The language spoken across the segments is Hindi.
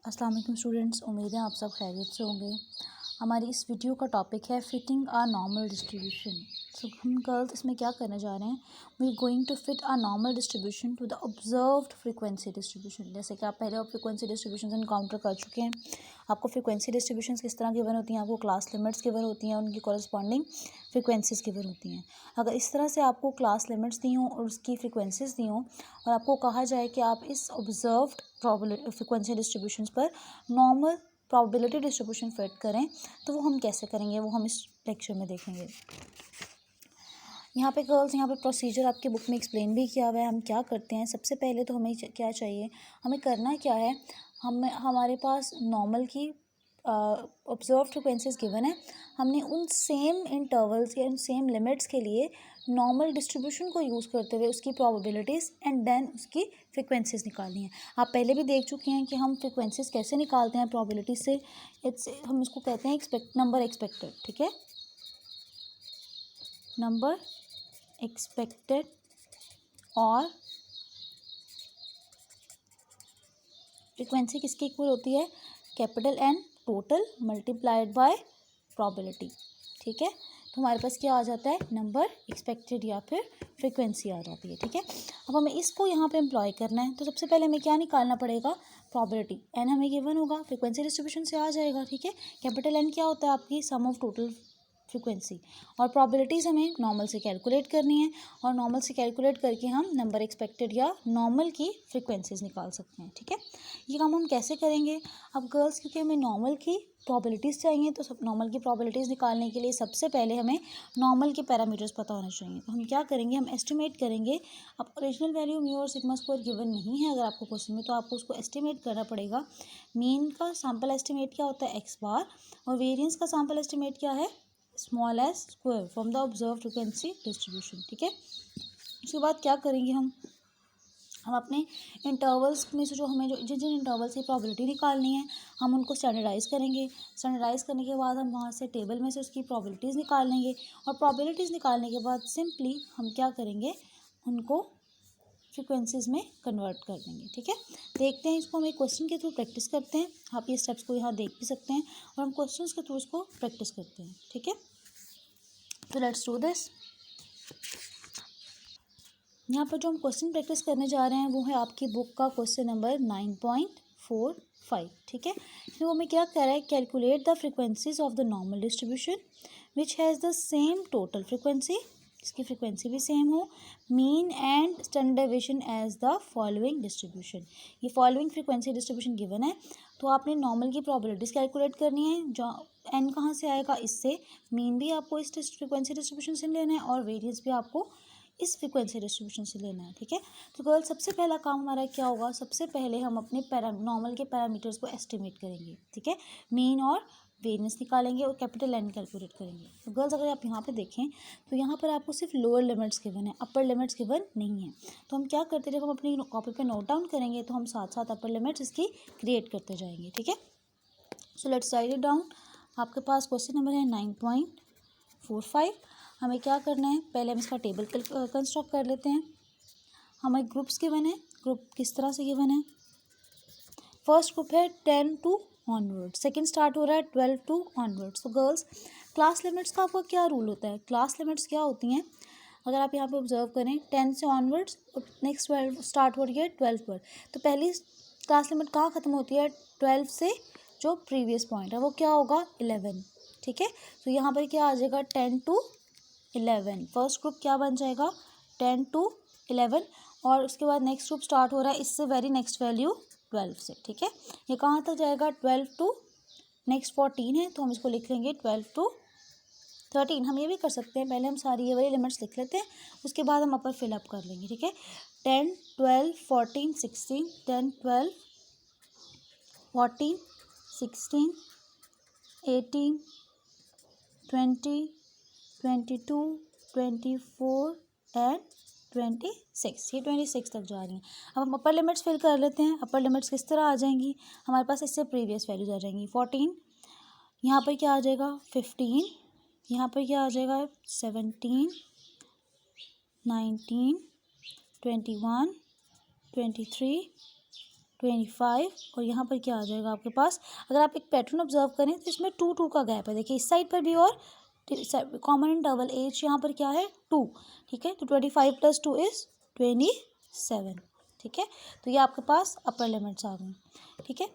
अस्सलाम वालेकुम स्टूडेंट्स, उम्मीद है आप सब खैरियत से होंगे। हमारी इस वीडियो का टॉपिक है fitting a normal distribution. So हम गर्ल्स इसमें क्या करने जा रहे हैं, we going to fit a normal distribution to the observed frequency distribution. जैसे कि आप पहले फ्रीक्वेंसी डिस्ट्रीब्यूशन इनकाउंटर कर चुके हैं। आपको फ्रीक्वेंसी डिस्ट्रीब्यूशन किस तरह गिवन होती हैं, आपको क्लास लिमिट्स गिवन होती हैं, उनकी कॉरस्पॉन्डिंग फ्रीक्वेंसीज गिवन होती हैं। अगर इस तरह से आपको क्लास लिमिट्स दी हों और उसकी फ्रीक्वेंसीज दी हों और आपको कहा जाए कि आप इस ऑब्जर्व्ड फ्रीक्वेंसी डिस्ट्रीब्यूशंस पर नॉर्मल प्रोबेबिलिटी डिस्ट्रीब्यूशन फिट करें, तो वो हम कैसे करेंगे वो हम इस लेक्चर में देखेंगे। यहाँ पे गर्ल्स, यहाँ पे प्रोसीजर आपके बुक में एक्सप्लेन भी किया हुआ है। हम क्या करते हैं, सबसे पहले तो हमें क्या चाहिए, हमें करना क्या है, हमारे पास नॉर्मल की ऑब्जर्व फ्रिक्वेंसीज गिवन है। हमने उन सेम इंटरवल्स या उन सेम लिमिट्स के लिए नॉर्मल डिस्ट्रीब्यूशन को यूज़ करते हुए उसकी प्रोबेबिलिटीज़ एंड देन उसकी फ्रिक्वेंसीज निकालनी है। आप पहले भी देख चुके हैं कि हम फ्रिक्वेंसीज कैसे निकालते हैं प्रोबेबिलिटी से। हम इसको कहते हैं नंबर एक्सपेक्टेड, ठीक है, नंबर एक्सपेक्टेड और फ्रिक्वेंसी किसकी इक्वल होती है, capital N total multiplied by probability, ठीक है। तो हमारे पास क्या आ जाता है, नंबर एक्सपेक्टेड या फिर फ्रिक्वेंसी आ जाती है, ठीक है। अब हमें इसको यहाँ पे एम्प्लॉय करना है, तो सबसे पहले हमें क्या निकालना पड़ेगा, प्रोबेबिलिटी। एन हमें गिवन होगा, फ्रिक्वेंसी डिस्ट्रीब्यूशन से आ जाएगा, ठीक है। कैपिटल एन क्या होता है, आपकी सम ऑफ टोटल फ्रिक्वेंसी, और प्रोबेबिलिटीज़ हमें नॉर्मल से कैलकुलेट करनी है, और नॉर्मल से कैलकुलेट करके हम नंबर एक्सपेक्टेड या नॉर्मल की फ्रिक्वेंसीज निकाल सकते हैं, ठीक है। ये काम हम कैसे करेंगे, अब गर्ल्स क्योंकि हमें नॉर्मल की प्रोबेबिलिटीज़ चाहिए, तो सब नॉर्मल की प्रोबेबिलिटीज़ निकालने के लिए सबसे पहले हमें नॉर्मल के पैरामीटर्स पता होने चाहिए। तो हम क्या करेंगे, हम एस्टिमेट करेंगे। अब ओरिजिनल वैल्यू म्यू और सिग्मा स्क्वायर गिवन नहीं है अगर आपको क्वेश्चन में, तो आपको उसको एस्टिमेट करना पड़ेगा। मीन का सैम्पल एस्टिमेट क्या होता है, एक्स बार, और वेरियंस का सैम्पल एस्टिमेट क्या है, small S square from the observe frequency distribution, ठीक है। उसके बाद क्या करेंगे, हम अपने इंटरवल्स में से जो हमें जो जिन जिन इंटरवल्स की प्रोबेबिलिटी निकालनी है, हम उनको स्टैंडर्डाइज़ करेंगे। स्टैंडर्डाइज़ करने के बाद हम वहाँ से टेबल में से उसकी प्रोबेबिलिटीज़ निकाल लेंगे, और प्रोबेबिलिटीज़ निकालने के बाद सिंपली हम क्या करेंगे, उनको फ्रिक्वेंसीज़ में कन्वर्ट कर देंगे, ठीक है। देखते हैं इसको, हम एक क्वेश्चन के थ्रू प्रैक्टिस करते हैं। आप ये स्टेप्स को यहाँ देख भी सकते हैं, और हम क्वेश्चंस के थ्रू इसको प्रैक्टिस करते हैं, ठीक है। तो लेट्स डू दिस। यहाँ पर जो हम क्वेश्चन प्रैक्टिस करने जा रहे हैं वो है आपकी बुक का क्वेश्चन नंबर 9.45, ठीक है। तो हमें क्या कह रहा है, calculate the frequencies of the normal distribution which has the same total frequency, इसकी फ्रिक्वेंसी भी सेम हो, mean and standard deviation as the following distribution. ये फॉलोइंग फ्रिक्वेंसी डिस्ट्रीब्यूशन गिवन है, तो आपने नॉर्मल की प्रोबेबिलिटीज़ कैलकुलेट करनी है। जो एन कहाँ से आएगा, इससे, मीन भी आपको इस फ्रिक्वेंसी डिस्ट्रीब्यूशन से लेना है, और वेरियंस भी आपको इस फ्रिक्वेंसी डिस्ट्रीब्यूशन से लेना है, ठीक है। तो गर्ल, सबसे पहला काम हमारा क्या होगा, सबसे पहले हम अपने नॉर्मल के पैरामीटर्स को एस्टिमेट करेंगे, ठीक है। मीन और वेरियंस निकालेंगे और कैपिटल एन कैलकुलेट करेंगे। तो गर्ल्स, अगर आप यहाँ पे देखें तो यहाँ पर आपको सिर्फ लोअर लिमिट्स गिवन है, अपर लिमिट्स गिवन नहीं है। तो हम क्या करते हैं, जब हम अपनी कॉपी पे नोट डाउन करेंगे तो हम साथ साथ अपर लिमिट्स इसकी क्रिएट करते जाएंगे, ठीक है। So let's write it down. आपके पास क्वेश्चन नंबर है 9.45। हमें क्या करना है, पहले हम इसका टेबल कंस्ट्रक्ट कर लेते हैं। हमें ग्रुप्स गिवन है, ग्रुप किस तरह से गिवन है, फर्स्ट ग्रुप है 10 टू ऑनवर्ड्स, सेकंड स्टार्ट हो रहा है 12 टू ऑनवर्ड्स। तो गर्ल्स, क्लास लिमिट्स का आपका क्या रूल होता है, क्लास लिमिट्स क्या होती हैं, अगर आप यहाँ पे ऑब्जर्व करें 10 से ऑनवर्ड्स और नेक्स्ट 12 स्टार्ट हो रही है 12 पर, तो पहली क्लास लिमिट कहाँ ख़त्म होती है, 12 से जो प्रीवियस पॉइंट है वो क्या होगा, 11, ठीक है। तो यहाँ पर क्या आ जाएगा, 10 टू 11, फर्स्ट ग्रुप क्या बन जाएगा, 10 टू 11, और उसके बाद नेक्स्ट ग्रुप स्टार्ट हो रहा है इससे वेरी नेक्स्ट वैल्यू 12 से, ठीक है। ये कहाँ तक जाएगा, 12 टू नेक्स्ट 14 है, तो हम इसको लिख लेंगे 12 टू 13। हम ये भी कर सकते हैं, पहले हम सारी ये वाली लिमिट्स लिख लेते हैं, उसके बाद हम अपर फिलअप कर लेंगे, ठीक है। 10, 12, 14, 16, 10, 12, 14, 16, 18, 20, 22, 24 एंड 26, ये 26 तक जा रही हैं। अब हम अपर लिमिट्स फिल कर लेते हैं। अपर लिमिट्स किस तरह आ जाएंगी, हमारे पास इससे प्रीवियस वैल्यूज आ जाएंगी, 14, यहाँ पर क्या आ जाएगा 15, यहाँ पर क्या आ जाएगा 17, 19, 21, 23, 25 और यहाँ पर क्या आ जाएगा आपके पास। अगर आप एक पैटर्न ऑब्जर्व करें तो इसमें 2 का गैप है। देखिए इस साइड पर भी और कॉमन इंटरवल एज यहाँ पर क्या है 2, ठीक है। तो 25 + 2 इज़ 27, ठीक है। तो ये आपके पास अपर लिमिट्स आ गई, ठीक है।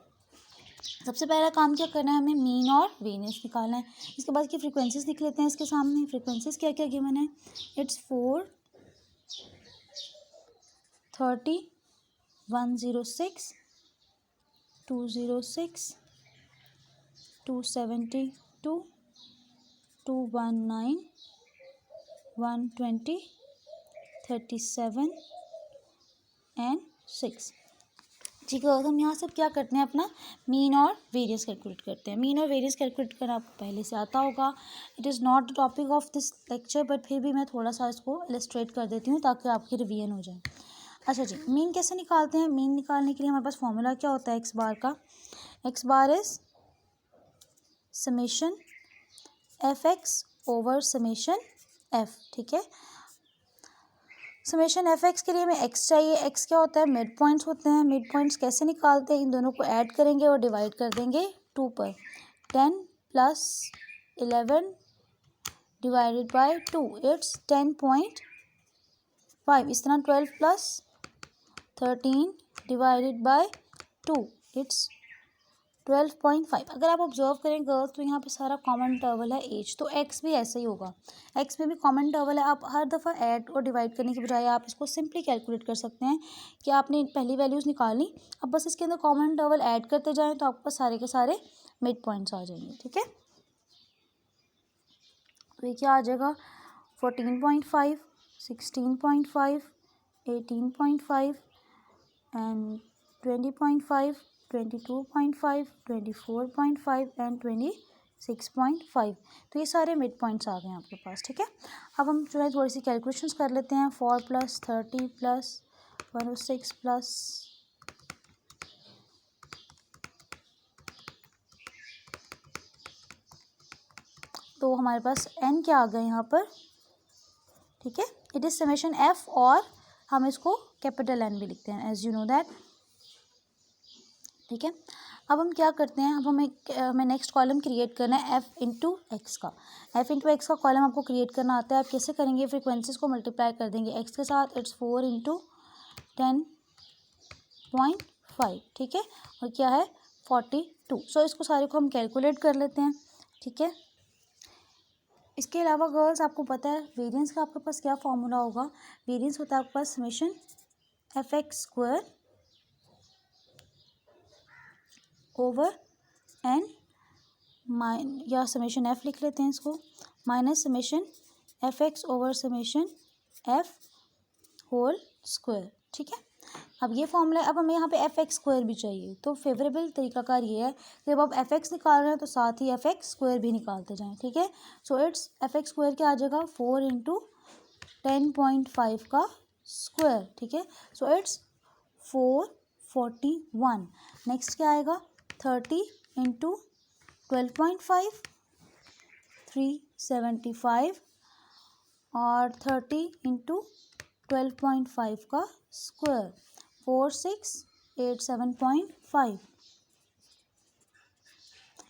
सबसे पहला काम क्या करना है, हमें मीन और वेरियंस निकालना है। इसके बाद की फ्रीक्वेंसीज लिख लेते हैं इसके सामने। फ्रीक्वेंसीज क्या क्या गिवन है, इट्स 4, 30, 106, 206, 272, 219, 120, 37 एंड 6, ठीक है। हम यहाँ से क्या करते हैं, अपना मीन और वेरियंस कैलकुलेट करते हैं। मीन और वेरियंस कैलकुलेट करना आपको पहले से आता होगा। It is not the topic of this lecture, but फिर भी मैं थोड़ा सा इसको इलस्ट्रेट कर देती हूँ ताकि आपकी रिवीजन हो जाए। अच्छा जी, मीन कैसे निकालते हैं। मीन निकालने के लिए हमारे पास फॉर्मूला क्या होता है एक्स बार का। X bar is summation F x over summation F, ठीक है। समेशन एफ एक्स के लिए हमें एक्स चाहिए। एक्स क्या होता है, मिड पॉइंट्स होते हैं। मिड पॉइंट्स कैसे निकालते हैं, इन दोनों को ऐड करेंगे और डिवाइड कर देंगे 2 पर। 10 + 11 डिवाइडेड बाय 2 इट्स 10.5। इस तरह 12 + 13 डिवाइडेड बाय 2 इट्स 12.5। अगर आप ऑब्जर्व करें गर्ल्स तो यहाँ पे सारा कॉमन इंटरवल है एज, तो एक्स भी ऐसे ही होगा। एक्स में भी कॉमन इंटरवल है। आप हर दफ़ा ऐड और डिवाइड करने के बजाय आप इसको सिंपली कैलकुलेट कर सकते हैं कि आपने पहली वैल्यूज़ निकाली, अब बस इसके अंदर कॉमन इंटरवल ऐड करते जाएँ तो आपके पास सारे के सारे मिड पॉइंट्स आ जाएंगे, ठीक है। तो ये क्या आ जाएगा, 14.5, 16.5, 18.5 एंड 20.5, 22.5, 24.5 एंड 26.5। तो ये सारे मिड पॉइंट्स आ गए आपके पास, ठीक है। अब हम जो है थोड़ी सी कैलकुलेशंस कर लेते हैं। 4 + 30 + 106 प्लस तो हमारे पास n क्या आ गया यहाँ पर, ठीक है। इट इज़ समेशन f और हम इसको कैपिटल N भी लिखते हैं, एज यू नो दैट, ठीक है। अब हम क्या करते हैं, अब हमें नेक्स्ट कॉलम क्रिएट करना है f इंटू एक्स का। f इंटू एक्स का कॉलम आपको क्रिएट करना आता है। आप कैसे करेंगे, फ्रीक्वेंसीज को मल्टीप्लाई कर देंगे x के साथ। इट्स 4 × 10.5, ठीक है। और क्या है 42। सो इसको सारे को हम कैलकुलेट कर लेते हैं, ठीक है। इसके अलावा गर्ल्स आपको पता है वेरिएंस का आपके पास क्या फॉर्मूला होगा। वेरिएंस होता है आपके पास समेशन f(x)² ओवर n या समेशन f लिख लेते हैं इसको, minus summation f(x) over summation f whole square, ठीक है। अब ये फॉर्मूला, अब हमें यहाँ पे f(x)² भी चाहिए, तो फेवरेबल तरीकाकार ये है कि जब आप f(x) निकाल रहे हैं तो साथ ही f(x)² भी निकालते जाएं, ठीक है। सो इट्स f(x)² क्या आ जाएगा, 4 × 10.5 का स्क्वायर, ठीक है। So it's 441। नेक्स्ट क्या आएगा, 30 × 12.5 375 और 30 × 12.5 का स्क्वायर 4687.5।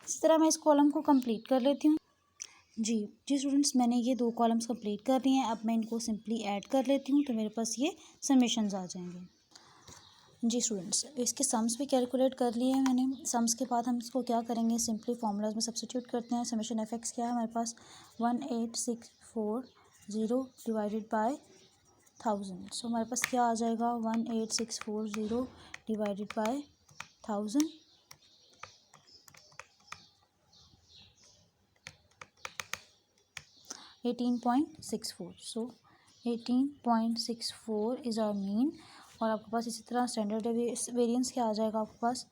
इस तरह मैं इस कॉलम को कंप्लीट कर लेती हूँ। जी स्टूडेंट्स, मैंने ये 2 कॉलम्स कंप्लीट कर लिए हैं। अब मैं इनको सिंपली ऐड कर लेती हूँ तो मेरे पास ये समेशंस आ जाएंगे। जी स्टूडेंट्स, इसके सम्स भी कैलकुलेट कर लिए हैं मैंने। सम्स के बाद हम इसको क्या करेंगे, सिंपली फार्मूलाज में सब्स्टिट्यूट करते हैं। समेशन f(x) क्या है हमारे पास, 1864 डिवाइडेड बाय 1000। सो हमारे पास क्या आ जाएगा, 18640 divided by 1000 18.64। So 18.64 is our mean. और आपके पास इसी तरह स्टैंडर्ड वेरिएंस क्या आ जाएगा आपके पास,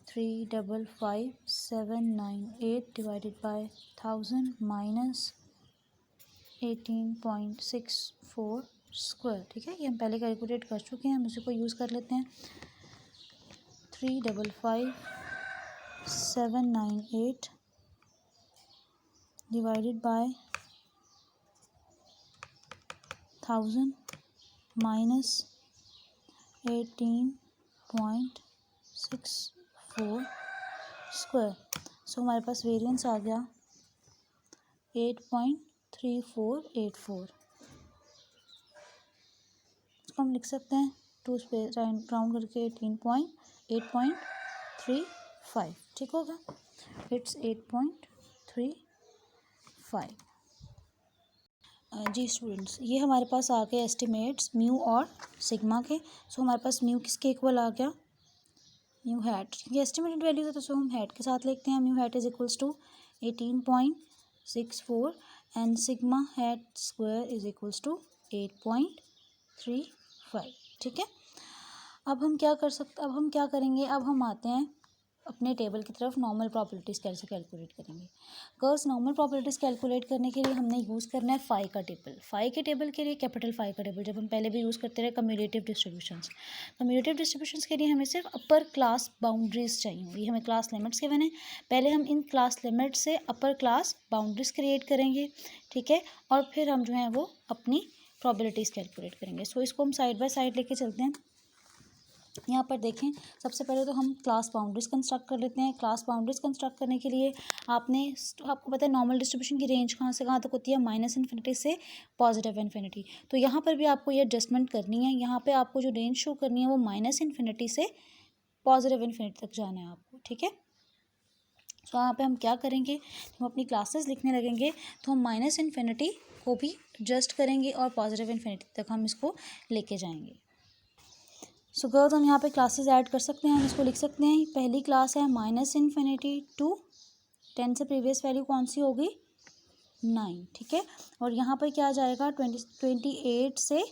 355,798 डिवाइडेड बाय 1000 माइनस 18.64 स्क्वायर, ठीक है। ये हम पहले कैलकुलेट कर चुके हैं, हम उसी को यूज़ कर लेते हैं। 355,798 डिवाइडेड बाय 1000 माइनस 18.64 64 स्क्वायर। सो हमारे पास वेरिएंस आ गया 8.3484। इसको हम लिख सकते हैं 2 स्पेस राउंड करके 8.35। ठीक होगा, इट्स 8.35। जी स्टूडेंट्स, ये हमारे पास आ गए एस्टिमेट्स म्यू और सिग्मा के। सो हमारे पास म्यू किसके इक्वल आ गया, म्यू हैट। ये एस्टिमेटेड वैल्यूज है तो सो हम हैट के साथ लिखते हैं। Mu hat is equals to 18.64 and sigma hat square is equals to 8.35। ठीक है, अब हम क्या करेंगे, अब हम आते हैं अपने टेबल की तरफ। नॉर्मल प्रॉपर्टीज़ कैसे कैलकुलेट करेंगे। गर्ल्स, नॉर्मल प्रॉपर्टीज़ कैलकुलेट करने के लिए हमने यूज़ करना है फाई का टेबल। फाई के टेबल के लिए कैपिटल फाई का टेबल जब हम पहले भी यूज़ करते रहे कम्यूटेटिव डिस्ट्रीब्यूशंस। कम्यूटेटिव डिस्ट्रीब्यूशंस के लिए हमें सिर्फ अपर क्लास बाउंड्रीज चाहिए होंगी। हमें क्लास लिमिट्स गिवन है, पहले हम इन क्लास लिमिट से अपर क्लास बाउंड्रीज क्रिएट करेंगे। ठीक है, और फिर हम जो है वो अपनी प्रॉबिलिटीज़ कैलकुलेट करेंगे। सो इसको हम साइड बाय साइड लेके चलते हैं। यहाँ पर देखें, सबसे पहले तो हम क्लास बाउंड्रीज कंस्ट्रक्ट कर लेते हैं। क्लास बाउंड्रीज कंस्ट्रक्ट करने के लिए आपको पता है नॉर्मल डिस्ट्रीब्यूशन की रेंज कहाँ से कहाँ तक होती है, -∞ से +∞। तो यहाँ पर भी आपको ये एडजस्टमेंट करनी है। यहाँ पे आपको जो रेंज शो करनी है वो -∞ से +∞ तक जाना है आपको। ठीक है, तो यहाँ पे हम क्या करेंगे, हम अपनी क्लासेस लिखने लगेंगे तो हम -∞ को भी एडजस्ट करेंगे और +∞ तक हम इसको लेके जाएंगे। सो गर्ल्स, हम यहाँ पे क्लासेस ऐड कर सकते हैं। हम इसको लिख सकते हैं, पहली क्लास है -∞ टू 10 से प्रीवियस वैल्यू कौन सी होगी, 9। ठीक है, और यहाँ पर क्या आ जाएगा 28 से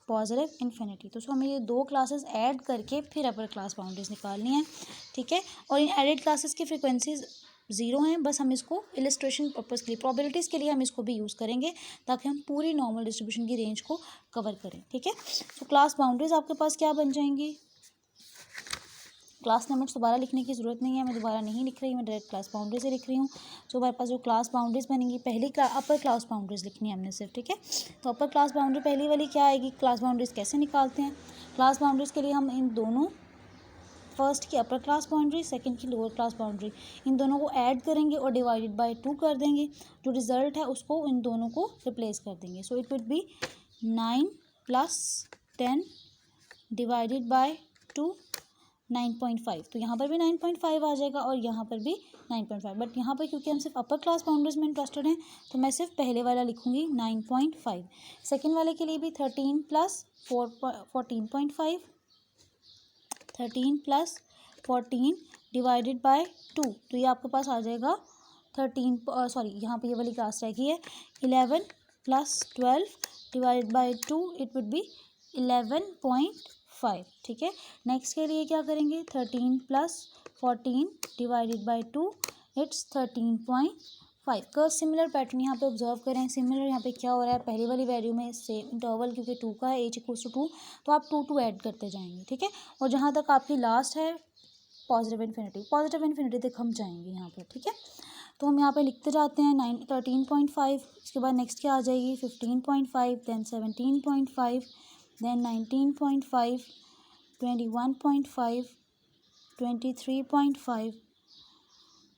+∞। तो हमें ये दो क्लासेस ऐड करके फिर अपर क्लास बाउंड्रीज निकालनी है। ठीक है, और इन एडेड क्लासेस की फ्रिक्वेंसीज 0 हैं। बस हम इसको इलस्ट्रेशन पर्पज़ के लिए, प्रॉबिलिटीज़ के लिए हम इसको भी यूज़ करेंगे ताकि हम पूरी नॉर्मल डिस्ट्रीब्यूशन की रेंज को कवर करें। ठीक है, तो क्लास बाउंड्रीज आपके पास क्या बन जाएंगी, क्लास लिमिट्स दोबारा लिखने की ज़रूरत नहीं है, मैं दोबारा नहीं लिख रही, मैं डायरेक्ट क्लास बाउंड्री से लिख रही हूँ। तो हमारे पास जो क्लास बाउंड्रीज बनेंगी, पहली अपर क्लास बाउंड्रीज लिखनी है हमने सिर्फ। ठीक है, तो अपर क्लास बाउंड्री पहली वाली क्या आएगी, क्लास बाउंड्रीज कैसे निकालते हैं। क्लास बाउंड्रीज के लिए हम इन दोनों, फर्स्ट की अपर क्लास बाउंड्री, सेकंड की लोअर क्लास बाउंड्री, इन दोनों को ऐड करेंगे और डिवाइडेड बाय 2 कर देंगे। जो रिजल्ट है उसको इन दोनों को रिप्लेस कर देंगे। So it would be 9 + 10 divided by 2, 9.5। तो यहाँ पर भी 9.5 आ जाएगा और यहाँ पर भी 9.5। बट यहाँ पर क्योंकि हम सिर्फ अपर क्लास बाउंड्रीज में इंटरेस्टेड हैं तो मैं सिर्फ पहले वाला लिखूँगी 9.5। सेकेंड वाले के लिए भी 13 + 14.5, 13 + 14 डिवाइडेड बाय 2। तो ये आपके पास आ जाएगा 13, सॉरी यहाँ पे ये वाली क्लास रहेगी है 11 + 12 divided by 2, it would be 11.5। ठीक है, नेक्स्ट के लिए क्या करेंगे, 13 + 14 डिवाइडेड बाय 2, इट्स 13.5। का सिमिलर पैटर्न यहाँ पे ऑब्जर्व करें। सिमिलर यहाँ पे क्या हो रहा है, पहली वाली वैल्यू में सेम इंटरवल क्योंकि 2 का है, h = 2, तो आप 2 ऐड करते जाएंगे। ठीक है, और जहाँ तक आपकी लास्ट है +∞ तक हम जाएंगे यहाँ पर। ठीक है, तो हम यहाँ पे लिखते जाते हैं 13.5। इसके बाद नेक्स्ट क्या आ जाएगी 15.5, then 17.5, then 19.5, 21.5, 23.5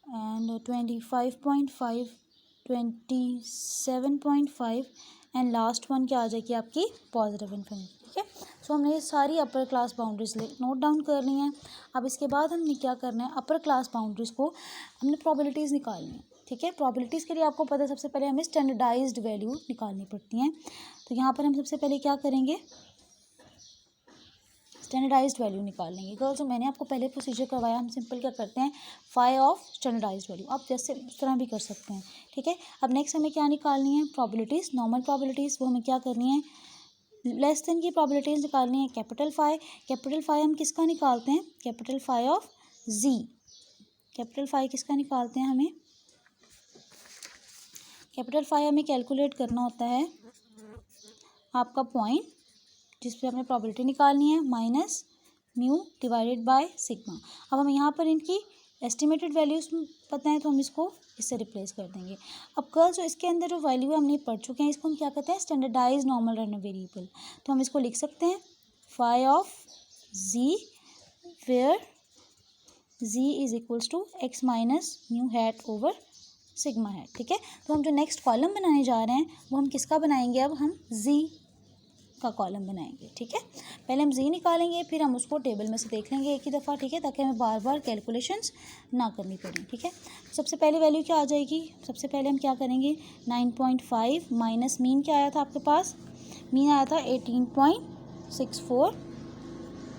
and 25.5, 27.5 and last one क्या आ जाएगी आपकी +∞। ठीक है, सो हमने ये सारी upper class boundaries note down कर ली हैं। अब इसके बाद हमने क्या करना है, अपर क्लास बाउंड्रीज को हमने प्रॉबिलिटीज़ निकालनी है। ठीक है, प्रॉबिलिटीज़ के लिए आपको पता है सबसे पहले हमें स्टैंडर्डाइज्ड वैल्यू निकालनी पड़ती हैं। तो यहाँ पर हम सबसे पहले क्या करेंगे, स्टैंडर्डाइज्ड वैल्यू निकाल लेंगे। गर्ल्स, मैंने आपको पहले प्रोसीजर करवाया, हम सिंपल क्या करते हैं, फाई ऑफ स्टैंडर्डाइज्ड वैल्यू। आप जैसे उस तरह भी कर सकते हैं। ठीक है, अब नेक्स्ट हमें क्या निकालनी है, प्रॉबिलिटीज़, नॉर्मल प्रॉबिलिटीज़। वो हमें क्या करनी है, लेस देन की प्रॉबिलिटीज़ निकालनी है। कैपिटल फाई हम किसका निकालते हैं, capital phi of G. Capital phi किसका निकालते हैं, हमें कैपिटल फाई हमें कैलकुलेट करना होता है आपका पॉइंट जिस पे हमने प्रॉबिलिटी निकालनी है minus mu divided by sigma. अब हमें यहाँ पर इनकी एस्टिमेटेड वैल्यूज़ पता है तो हम इसको इससे रिप्लेस कर देंगे। अब गर्ल्स, जो इसके अंदर जो वैल्यू हमने पढ़ चुके हैं इसको हम क्या कहते हैं, स्टैंडर्डाइज नॉर्मल रैंडम वेरिएबल। तो हम इसको लिख सकते हैं phi of G where G is equals to X minus mu hat over sigma hat, ठीक है। तो हम जो नेक्स्ट कॉलम बनाने जा रहे हैं वो हम किसका बनाएंगे, अब हम जी का कॉलम बनाएंगे, ठीक है। पहले हम जी निकालेंगे, फिर हम उसको टेबल में से देख लेंगे एक ही दफ़ा, ठीक है, ताकि हमें बार बार कैलकुलेशंस ना करनी पड़े, ठीक है। सबसे पहले वैल्यू क्या आ जाएगी, सबसे पहले हम क्या करेंगे, 9.5 माइनस मीन क्या आया था आपके पास, मीन आया था 18.64,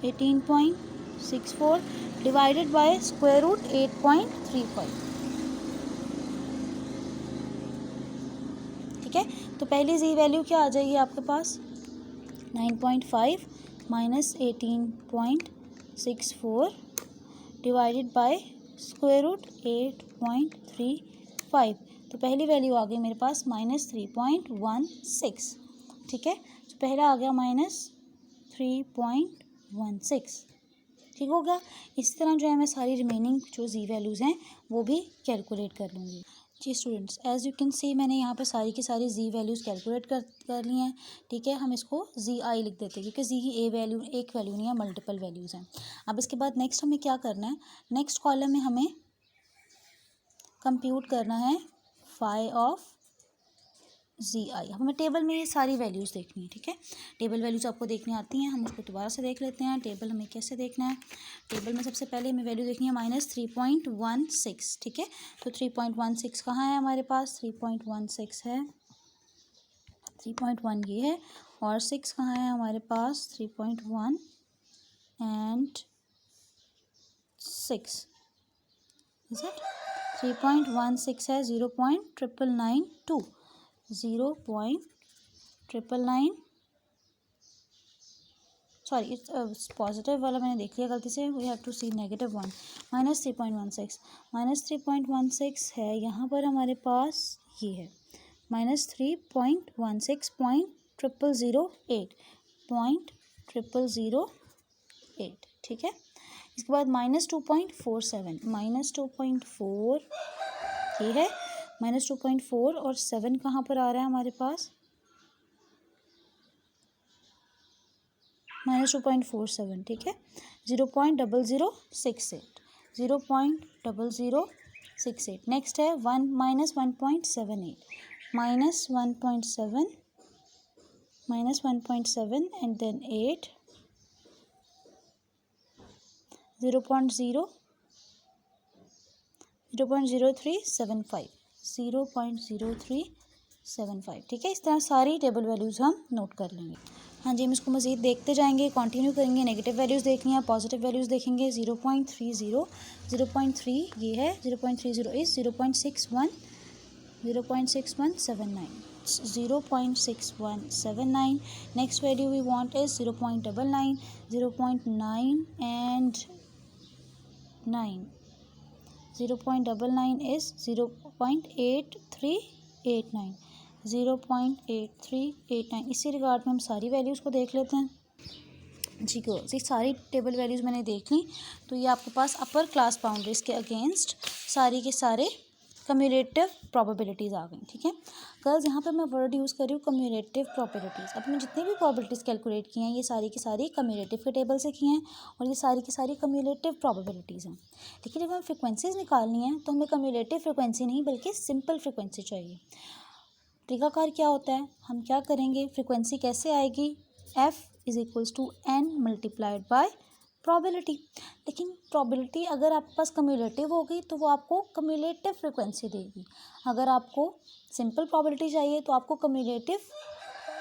18.64 डिवाइडेड बाय स्क्वायर रूट 8.35, ठीक है। तो पहली जी वैल्यू क्या आ जाएगी आपके पास, 9.5 minus 18.64 divided by square root 8.35, तो पहली वैल्यू आ गई मेरे पास -3.16, ठीक है। तो पहला आ गया -3.16, ठीक हो गया। इसी तरह जो है मैं सारी रिमेनिंग जो जी वैल्यूज़ हैं वो भी कैलकुलेट कर लूँगी। जी students, as you can see मैंने यहाँ पे सारी की सारी जी वैल्यूज़ कैलकुलेट कर ली हैं, ठीक है। हम इसको जी आई लिख देते हैं क्योंकि जी की एक वैल्यू नहीं है, मल्टीपल वैल्यूज़ हैं। अब इसके बाद नेक्स्ट हमें क्या करना है, नेक्स्ट कॉलम में हमें कंप्यूट करना है फाई ऑफ जी आई। अब हमें टेबल में ये सारी वैल्यूज़ देखनी है, ठीक है। टेबल वैल्यूज़ आपको देखनी आती हैं, हम उसको दोबारा से देख लेते हैं। टेबल हमें कैसे देखना है, टेबल में सबसे पहले हमें वैल्यू देखनी है -3.16, ठीक है। तो 3.16 कहाँ है हमारे पास, 3.16 है, 3.1 ये है, और 6 कहाँ है हमारे पास, 3.1 एंड 6 इज इट, 3.16 है, 0.992, 0.999, सॉरी इट्स पॉजिटिव वाला मैंने देख लिया गलती से, वी हैव टू सी -1, -3.16 है यहाँ पर हमारे पास, ये है -3.16.0008, ठीक है। इसके बाद -2.47, -2.4 ये है, -2.4 और 7 कहाँ पर आ रहा है हमारे पास, -2.47, ठीक है। 0.0068, 0.0068। नेक्स्ट है 1 -1.78, -1.7, -1.7 एंड देन 8, 0.0375, 0.0375, ठीक है। इस तरह सारी टेबल वैल्यूज़ हम नोट कर लेंगे। हाँ जी, हम इसको मज़ीद देखते जाएंगे, कंटिन्यू करेंगे। नेगेटिव वैल्यूज़ देखनी है, पॉजिटिव वैल्यूज़ देखेंगे। 0.30, 0.3 ये है, 0.30 is 0.61, 0.6179, 0.6179। Next value we want is 0.99, 0.9 and 9, 0.99 is 0.8389, 0.8389। इसी रिगार्ड में हम सारी वैल्यूज़ को देख लेते हैं। जी गर्ल्स, ये सारी टेबल वैल्यूज़ मैंने देख ली, तो ये आपके पास अपर क्लास बाउंड्रीज़ के अगेंस्ट सारी के सारे कम्यूलेटिव प्रोबेबिलिटीज़ आ गई, ठीक है। गर्ल्स, यहाँ पर मैं वर्ड यूज़ कर रही हूँ कम्यूलेटिव प्रोबेबिलिटीज़। अब मैंने जितनी भी प्रोबेबिलिटीज़ कैलकुलेट की हैं ये सारी की सारी कम्यूलेटिव के टेबल से की हैं, और ये सारी की सारी कम्यूलेटिव प्रोबेबिलिटीज़ हैं। लेकिन जब हमें फ्रिक्वेंसीज़ निकालनी है तो हमें कम्यूलेटिव फ्रिक्वेंसी नहीं बल्कि सिंपल फ्रिक्वेंसी चाहिए। तरीकाकार क्या होता है, हम क्या करेंगे, फ्रिक्वेंसी कैसे आएगी, f is equals to n multiplied by probability. लेकिन प्रोबेबिलिटी अगर आपके पास कम्यूलेटिव होगी तो वो आपको कम्यूलेटिव फ्रिक्वेंसी देगी। अगर आपको सिंपल प्रोबेबिलिटी चाहिए तो आपको कम्यूलेटिव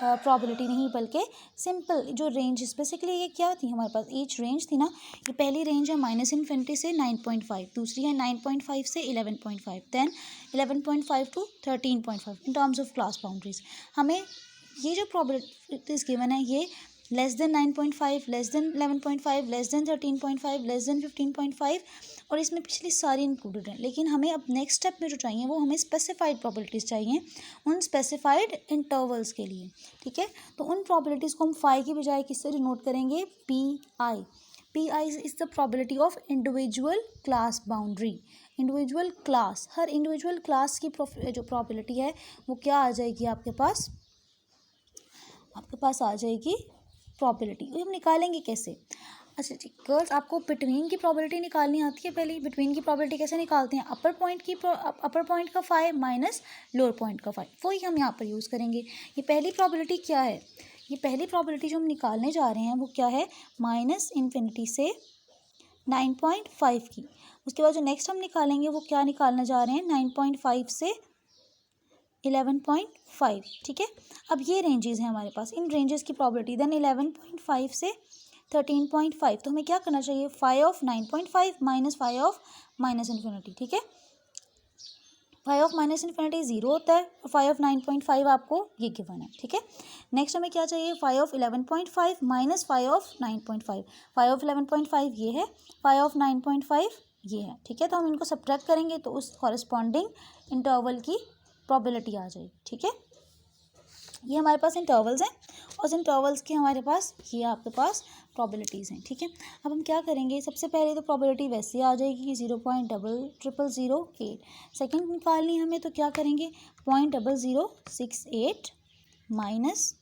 प्रोबेबिलिटी नहीं बल्कि सिंपल जो रेंज, बेसिकली ये क्या थी हमारे पास, ईच रेंज थी ना, ये पहली रेंज है -∞ से 9.5, दूसरी है 9.5 से 11.5, then 11.5 to 13.5 in terms of class boundaries. हमें ये जो प्रोबेबिलिटीज़ गिवन है ये less than 9.5, less than 11.5, less than 13.5, less than 15.5, और इसमें पिछली सारी इंक्लूडेड हैं। लेकिन हमें अब नेक्स्ट स्टेप में जो चाहिए वो हमें स्पेसिफाइड प्रोबेबिलिटीज़ चाहिए उन स्पेसिफाइड इंटरवल्स के लिए, ठीक है। तो उन प्रोबेबिलिटीज़ को हम फाई की बजाय किससे डिनोट करेंगे, PI। PI is the probability of individual class boundary. Individual class, her individual class की जो प्रोबेबिलिटी है वो क्या आ जाएगी आपके पास आ जाएगी प्रोबेबिलिटी। हम निकालेंगे कैसे, अच्छा जी गर्ल्स, आपको बिटवीन की प्रॉबिलिटी निकालनी आती है पहले? बिटवीन की प्रॉबिलिटी कैसे निकालते हैं? अपर पॉइंट का 5 माइनस लोअर पॉइंट का 5, वही हम यहाँ पर यूज़ करेंगे। ये पहली प्रॉबिलिटी क्या है? ये पहली प्रॉबिलिटी जो हम निकालने जा रहे हैं वो क्या है? -∞ से 9.5 की। उसके बाद जो नेक्स्ट हम निकालेंगे वो क्या निकालने जा रहे हैं? 9.5 से 11.5, ठीक है। अब ये रेंजेस हैं हमारे पास, इन रेंजेस की प्रॉबिलिटी। देन 11.5 से 13.5, तो हमें क्या करना चाहिए? 5 ऑफ 9.5 माइनस 5 ऑफ -∞, ठीक है। 5 ऑफ -∞ 0 होता है और 5 ऑफ 9.5 आपको ये गिवन है, ठीक है। नेक्स्ट हमें क्या चाहिए? 5 ऑफ 11.5 माइनस 5 ऑफ 9.5। 5 ऑफ 11.5 ये है, 5 ऑफ 9.5 ये है, ठीक है। तो हम इनको सब्ट्रैक्ट करेंगे तो उस कॉरस्पॉन्डिंग इंटरवल की प्रॉबिलिटी आ जाएगी, ठीक है। ये हमारे पास इंटरवल्स हैं और इंटरवल्स के हमारे पास ये आपके पास प्रॉबिलिटीज़ हैं, ठीक है। अब हम क्या करेंगे? सबसे पहले तो प्रॉबिलिटी वैसे आ जाएगी कि 0.0008। सेकेंड निकालनी है हमें, तो क्या करेंगे? 0.0068 माइनस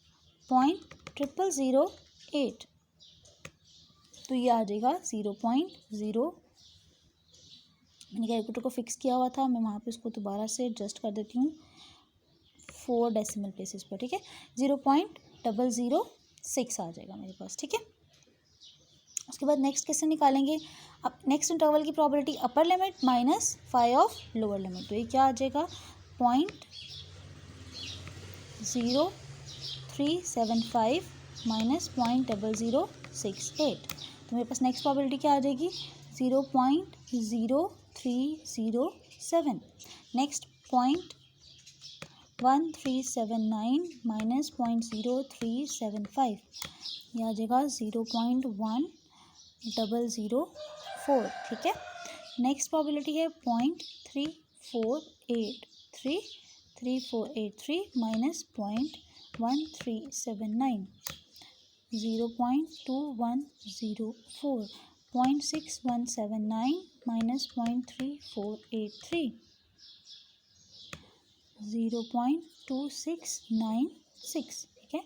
0.0008, तो ये आ जाएगा 0.0। मैंने कैलकुलेटर को फिक्स किया हुआ था, मैं वहाँ पे उसको दोबारा से एडजस्ट कर देती हूँ 4 डेसिमल प्लेसेस पर, ठीक है। 0.006 आ जाएगा मेरे पास, ठीक है। उसके बाद नेक्स्ट कैसे निकालेंगे? अब नेक्स्ट इंटरवल की probability upper limit minus 5 of lower limit, तो ये क्या आ जाएगा? 0.0375 माइनस 0.0068, तो मेरे पास नेक्स्ट प्रॉबिलिटी क्या आ जाएगी? 0.0307। नेक्स्ट 0.1379 माइनस 0.0375, ये आ जाएगा 0.1004, ठीक है। नेक्स्ट प्रॉबिलिटी है 0.3483 माइनस 0.1379, 0.2104, 0.6179 माइनस 0.3483, 0.2696, ठीक है।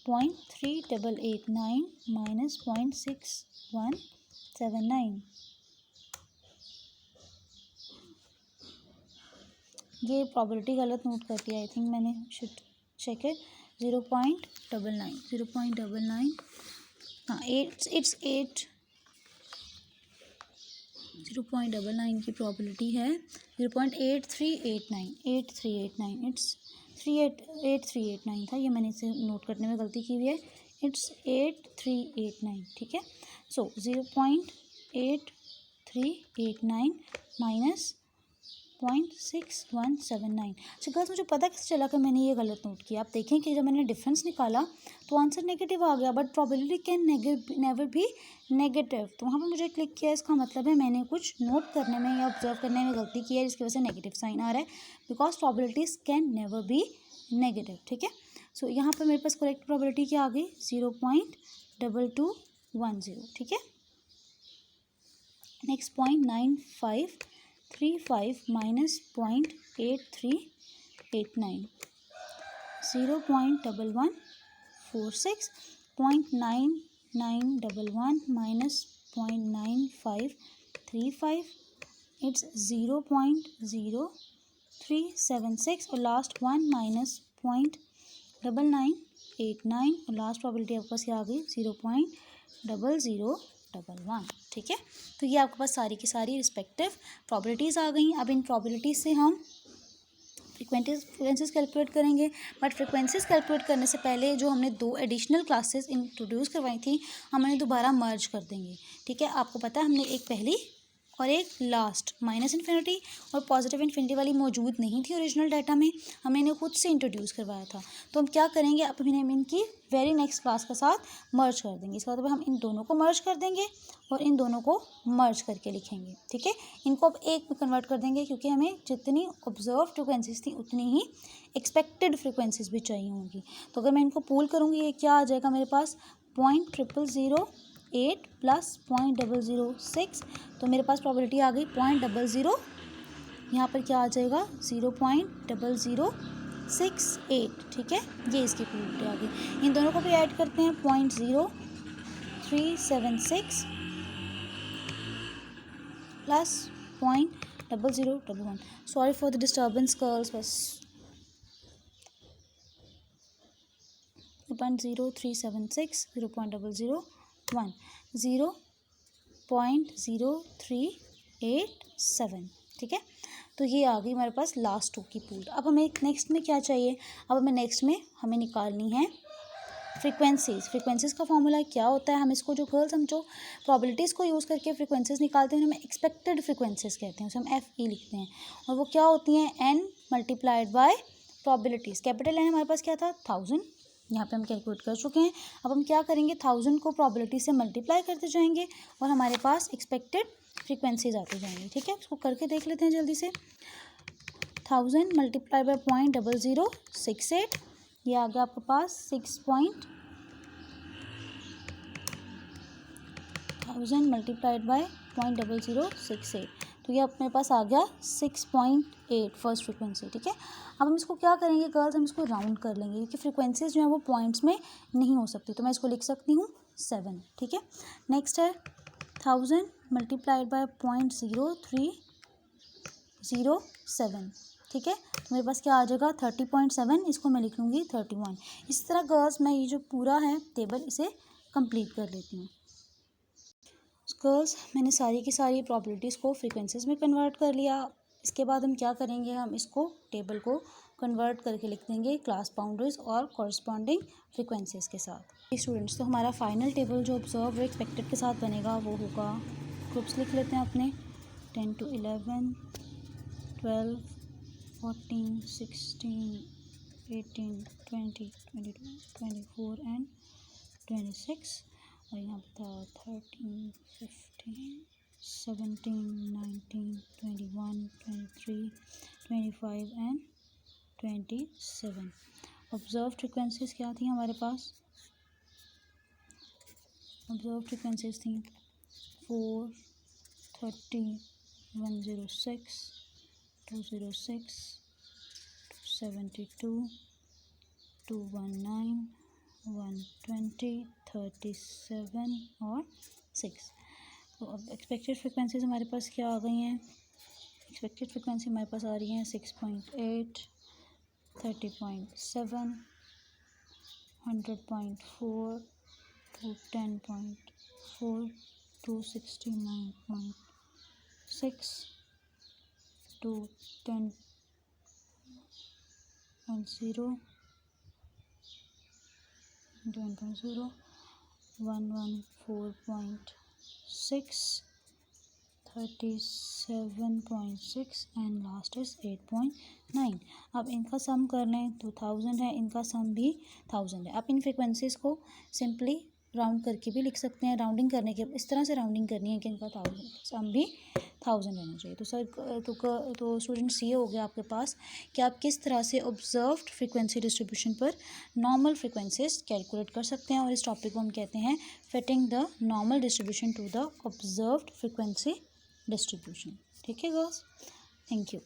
0.3889 माइनस 0.6179, ये प्रॉबिलिटी गलत नोट करती है, आई थिंक मैंने शुड चेक इट। 0.99 हाँ, इट्स 0.99 की प्रॉबिलिटी है 0.8389, इट्स 8389 था, ये मैंने इसे नोट करने में गलती की हुई है। इट्स 8389, ठीक है। सो 0.8389 माइनस 0.6179। अच्छा गर्ल्स, मुझे पता कैसे चला कि मैंने ये गलत नोट किया? आप देखें कि जब मैंने डिफरेंस निकाला तो आंसर नेगेटिव आ गया, but probability can never be negative, तो वहाँ पर मुझे क्लिक किया, इसका मतलब है मैंने कुछ नोट करने में या ऑब्जर्व करने में गलती की है जिसकी वजह से नेगेटिव साइन आ रहा है, because probabilities can never be negative, ठीक है। सो यहाँ पर मेरे पास करेक्ट प्रॉबिलिटी क्या आ गई? 0.2210, ठीक है। नेक्स्ट 0.9535 माइनस 0.8389, 0.1146, 0.9911 माइनस 0.9535, इट्स 0.0376 और लास्ट 1 माइनस 0.9989 और लास्ट प्रॉबिलिटी आपके पास क्या आ गई? 0.0011, ठीक है। तो ये आपके पास सारी की सारी रिस्पेक्टिव प्रॉबिलिटीज़ आ गई। अब इन प्रॉबिलिटीज़ से हम फ्रिक्वेंसीज कैलकुलेट करेंगे, बट फ्रिक्वेंसीज कैलकुलेट करने से पहले जो हमने 2 एडिशनल क्लासेस इंट्रोड्यूस करवाई थी हम उन्हें दोबारा मर्ज कर देंगे, ठीक है। आपको पता है हमने एक पहली और एक लास्ट -∞ और +∞ वाली मौजूद नहीं थी ओरिजिनल डाटा में, हमने इन्हें खुद से इंट्रोड्यूस करवाया था। तो हम क्या करेंगे? अब हम इनकी वेरी नेक्स्ट क्लास के साथ मर्ज कर देंगे। इसका मतलब हम इन दोनों को मर्ज कर देंगे और इन दोनों को मर्ज करके लिखेंगे, ठीक है। इनको अब एक में कन्वर्ट कर देंगे क्योंकि हमें जितनी ऑब्जर्व फ्रिक्वेंसीज थी उतनी ही एक्सपेक्टेड फ्रिक्वेंसीज भी चाहिए होंगी। तो अगर मैं इनको पूल करूँगी, ये क्या आ जाएगा मेरे पास? 0.0008 प्लस 0.006, तो मेरे पास प्रॉबिलिटी आ गई 0.00, यहाँ पर क्या आ जाएगा? 0.0068, ठीक है। ये इसकी प्रॉबिलिटी आ गई। इन दोनों को भी ऐड करते हैं 0.0 376 plus 0.0011. Sorry for the disturbance girls, बस 0.0376 0.001 0.0387. ठीक है, तो ये आ गई हमारे पास लास्ट टू की पूल. अब हमें नेक्स्ट में क्या चाहिए? अब हमें नेक्स्ट में हमें निकालनी है फ्रीक्वेंसीज़ का फॉर्मूला क्या होता है? हम इसको जो गर्ल्स हम जो प्रोबेबिलिटीज़ को यूज़ करके फ्रीक्वेंसीज़ निकालते हैं, उन्हें हम एक्सपेक्टेड फ्रीक्वेंसीज़ कहते हैं, उसे हम FE लिखते हैं. और वो क्या होती हैं? n multiplied bye probabilities. Capital N हमारे पास क्या था? 1000. यहाँ पे हम कैलकुलेट कर चुके हैं. अब हम क्या करेंगे? 1000 को प्रोबेबिलिटी से मल्टीप्लाई करते जाएंगे और हमारे पास एक्सपेक्टेड फ्रीक्वेंसीज आते जाएंगे. ठीक है, इसको करके देख लेते हैं जल्दी से. 1000 मल्टीप्लाई बाय 0.0068, ये आ गया आपके पास 1000 मल्टीप्लाइड बाय 0.0068, तो ये अपने पास आ गया 6.8 फर्स्ट फ्रीक्वेंसी. ठीक है, अब हम इसको क्या करेंगे गर्ल्स? हम इसको राउंड कर लेंगे क्योंकि फ्रीक्वेंसीज जो है वो पॉइंट्स में नहीं हो सकती, तो मैं इसको लिख सकती हूँ 7. ठीक है, नेक्स्ट है 1000 मल्टीप्लाइड बाय 0.0307. ठीक है, तो मेरे पास क्या आ जाएगा? 30.7. इसको मैं लिख लूँगी 31. इस तरह गर्ल्स मैं ये जो पूरा है टेबल इसे कंप्लीट कर लेती हूँ. गर्ल्स मैंने सारी की सारी प्रॉपर्टीज़ को फ्रीक्वेंसीज़ में कन्वर्ट कर लिया. इसके बाद हम क्या करेंगे? हम इसको टेबल को कन्वर्ट करके लिख देंगे क्लास बाउंड्रीज और कॉरस्पॉन्डिंग फ्रीक्वेंसीज़ के साथ. स्टूडेंट्स, तो हमारा फाइनल टेबल जो ऑब्जर्व और एक्सपेक्टेड के साथ बनेगा वो होगा, ग्रुप्स लिख लेते हैं अपने, 10 to 11, 12, 14, 16, 18, 20, 22, 24 एंड 26. और यहाँ पे था 13, 15, 17, 19, 21, 23, 25 एंड 27. ऑब्जर्व फ्रीक्वेंसीज़ क्या थी हमारे पास? ऑब्जर्व फ्रीक्वेंसीज़ थी 4, 30, 106, 206, 272, 219, 120, 37 और 6. तो अब एक्सपेक्टेड फ्रीक्वेंसीज हमारे पास क्या आ गई हैं? एक्सपेक्टेड फ्रीक्वेंसी हमारे पास आ रही हैं 6.8, 30.7, 100.4, 210.4, 269.6, 210.0, 114.6, 37.6 एंड लास्ट इज 8.9. अब इनका सम कर लें तो 1000 है, इनका सम भी 1000 है. आप इन फ्रिक्वेंसीज़ को सिंपली राउंड करके भी लिख सकते हैं. राउंडिंग करने के इस तरह से राउंडिंग करनी है कि इनका 1000 सम भी 1000 रहना चाहिए. तो सर तो स्टूडेंट्स ये हो गया आपके पास कि आप किस तरह से ऑब्जर्व्ड फ्रीक्वेंसी डिस्ट्रीब्यूशन पर नॉर्मल फ्रीक्वेंसीज कैलकुलेट कर सकते हैं. और इस टॉपिक को हम कहते हैं fitting the normal distribution to the observed frequency distribution. ठीक है गर्ल्स, थैंक यू.